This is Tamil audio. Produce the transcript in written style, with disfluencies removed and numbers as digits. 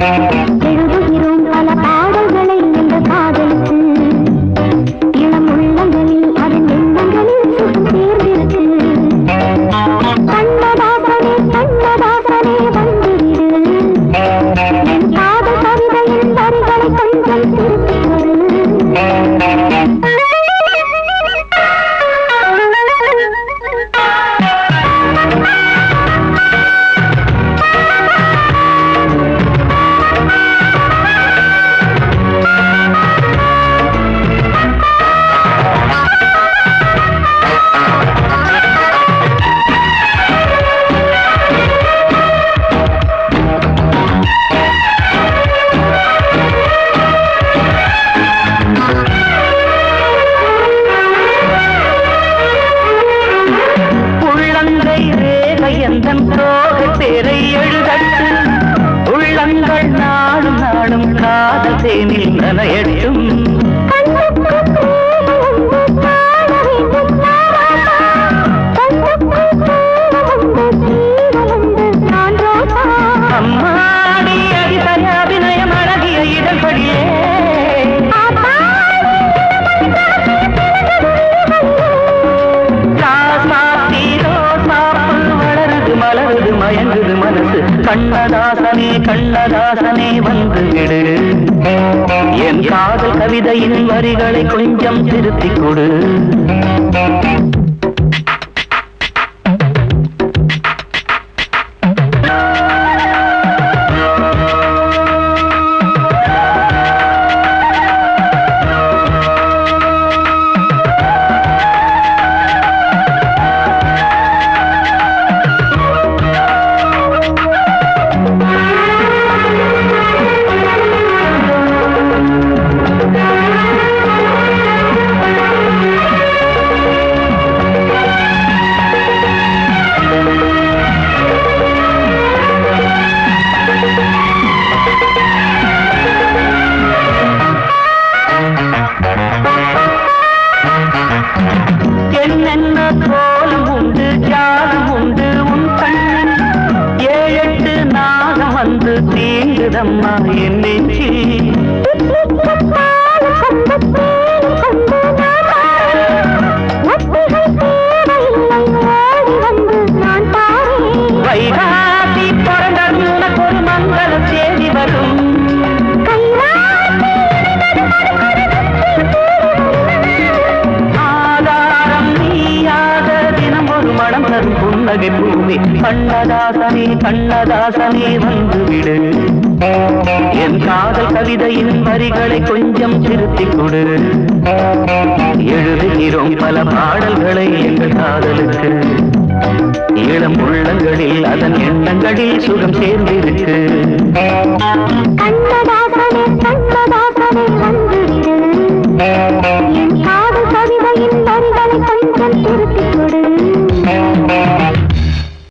எழுதுகிறோம் பல பாடல்களை இந்த காதலுக்கு இளம் உள்ளங்களில் அதன் எண்ணங்களில் சுகம் சேர்ந்திருக்கு கண்ணதாசனே கண்ணதாசனே வந்துவிடு என் காதல் கவிதையின் வரிகளை கொஞ்சம் திருப்பிக் கொடு பேரை எழுதட்டு உள்ளங்கள் நாடும் நாடும் காதல் தேனில் நனையட்டும் அம்மாடி அடிசய அபிநயம் அழகிய இடர்படியே மயங்குது மனசு கண்ணதாசனே கண்ணதாசனே வந்து விடு என் காதல் கவிதையின் வரிகளை கொஞ்சம் திருத்திக் கொடு என்னென்ன கோலம் உண்டு ஜாலம் உண்டு உன் கண்ணன் 7-8 நாகம் வந்து தீங்குதம்மா என் நெஞ்சி வைகாசி பிறந்த உனக்கு ஒரு மங்கள செய்தி வரும் புன்னகை பூமி கண்ணதாசனே கண்ணதாசனே வந்து விடு என் காதல் கவிதையின் வரிகளை கொஞ்சம் திருத்திக் கொடு எழுதுகிறோம் பல பாடல்களை எங்கள் காதலுக்கு இளம் உள்ளங்களில் அதன் எண்ணங்களில் சுகம் சேர்ந்திருக்கு கண்ணதாசனே கண்ணதாசனே வந்து விடு என் காதல் கவிதையின் வரிகளை கொஞ்சம் திருத்திக் கொடு